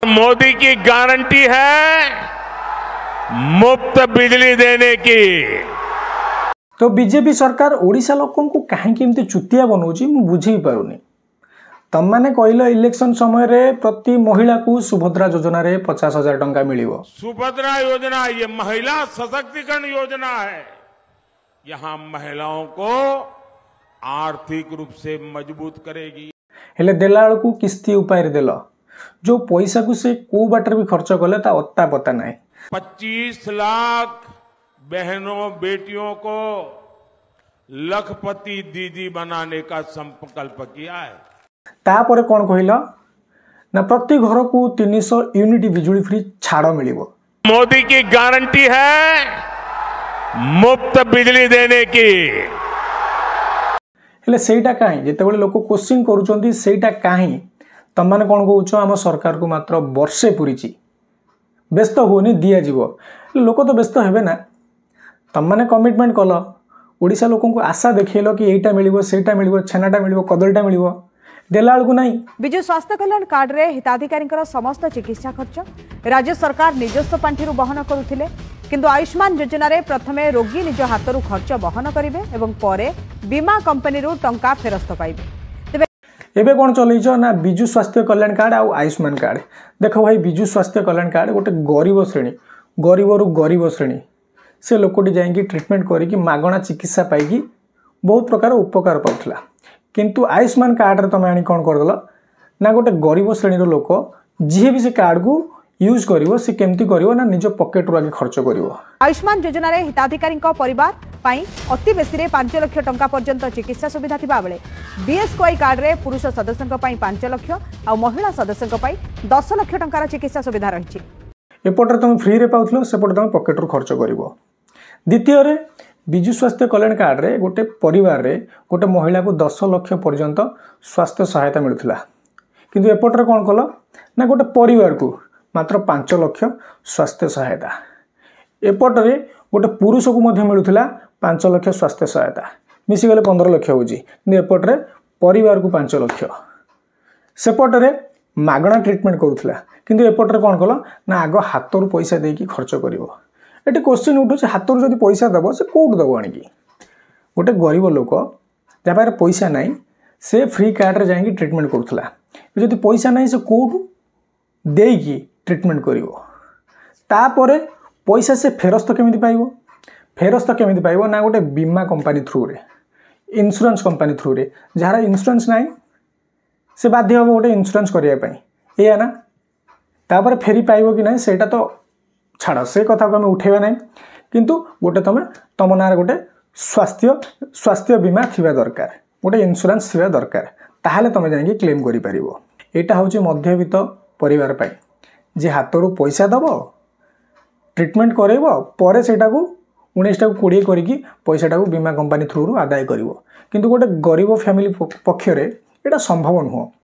मोदी की गारंटी है मुफ्त बिजली देने की। तो बीजेपी सरकार ओडिशा लोकों को कहीं एमती चुतिया बनाऊँगी मु बुझे पारुनी। तम मैंने कहल इलेक्शन समय रे प्रति महिला को सुभद्रा योजना रे 50,000 टंका मिलिवो। सुभद्रा योजना ये महिला सशक्तिकरण योजना है। यहाँ महिलाओं को आर्थिक रूप से मजबूत करेगी। हेले देला को किस्ती उपाय रे देल जो पैसा को से को बाटर भी खर्च कले ता अत्ता पता नहीं। 25 लाख बहनों बेटियों को लखपति दीदी बनाने का संकल्प किया है। तापर कौन कहला ना प्रति घर को 300 यूनिट बिजुली फ्री छाड़ मिलिवो। मोदी की गारंटी है मुफ्त बिजली देने की। हेले सेटा काहे जेते लोक क्वेश्चन करूछंती सेटा काहे तम माने कोन कहउछ आम सरकार को मात्र वर्षे पुरीची व्यस्त होनी दिया जीवो। लोक तो व्यस्त हेबे ना। तम माने कमिटमेंट कल ओडिशा लोकों को आशा देखैलो कि एटा मिलिवो सेटा मिलिवो छेनाटा मिलिवो कदलटा मिलिवो देला को नहीं। विजु स्वास्थ्य कल्याण कार्ड रे हिताधिकारी समस्त चिकित्सा खर्च राज्य सरकार निजस्व पांठिरू बहन करुथिले किंतु आयुष्मान योजना रे प्रथमे रोगी निज हाथरू खर्च बहन करिवे एवं परे बीमा कंपनी रू टंका फेरस्त पाइबे। एबे कौन चलैछ ना विजु स्वास्थ्य कल्याण कार्ड आ आयुष्मान कार्ड। देखो भाई विजु स्वास्थ्य कल्याण कार्ड गोटे गरीब श्रेणी गरीब श्रेणी से लोकटी जाइए ट्रिटमेंट करिकी मागणा चिकित्सा पाई बहुत प्रकार उपकार पाउथला। किंतु आयुष्मान कार्ड रे तमे आनी कौन करदेल ना गोटे गरीब श्रेणी लोक जी भी से कार्ड को यूज करिवो से केमती करिवो ना निज पॉकेट रू आगे खर्च करिवो। आयुष्मान योजना रे हिताधिकारी परिवार पाई अति बेसी रे 5 लाख टंका पर्यंत चिकित्सा सुविधा थिबा बेले बीएसकेवाई कार्ड रे पुरुष सदस्यक पाई 5 लाख आ महिला सदस्यक पाई 10 लाख टंकार चिकित्सा सुविधा रहिछि। एपटर तुम फ्री रे पाउथलो सेपट तुम पॉकेट रू खर्च करिवो। द्वितीय रे विजु स्वास्थ्य कल्याण कार्ड रे गोटे परिवार रे गोटे महिला को 10 लाख पर्यंत स्वास्थ्य सहायता मिलुथिला। किंतु एपटर कौन कल ना गोटे परिवार को मात्र 5 लाख स्वास्थ्य सहायता। एपटरे गोटे पुरुष को मध्य मिलुथिला 5 लाख स्वास्थ्य सहायता मिसीगले 15 लाख होउची। एपटरे परिवार को 5 लाख सेपटरे मागणा ट्रीटमेंट करूथिला। किंतु एपटरे कौन कल ना आग हाथरू पैसा देकी खर्च करिवो। एटी क्वेश्चन उठुछ हाथरू जदि पैसा दबो से कोड दबो आनिकी। गोटे गरीब लोक जा पारे पैसा नाही से फ्री कार्ड रे जाईकी ट्रीटमेंट करूथिला। जदि पैसा नाही से कोड देकी ट्रीटमेंट करिवो। तापरे पैसा से फेरस्त केमिति पाइबो। फेरस्त केमिति पाइबो ना गोटे बीमा कंपनी थ्रू रे इंश्योरेंस कंपनी थ्रू रे जहार इंश्योरेंस नाही से बाध्य हो गोटे इंश्योरेंस करिया पई एया ना। तापरे फेरी पाइबो कि नाही सेटा तो छाड़ से कथा को हम उठेबा नाही। किंतु गोटे तम नार गोटे स्वास्थ्य बीमा थिबा दरकार गोटे इंश्योरेंस थिबा दरकार ताहाले तमे जाई क्लेम करि परिबो। एटा होची मध्यवित्त परिवार पाई जे हाथरू पैसा दबो ट्रीटमेंट करेबो परे सेटा को 19 को 20 करिकी पैसाटा को बीमा कंपनी थ्रू आदाय करिवो। किंतु गोटे गरीब फैमिली पक्षरे एटा संभव नुह।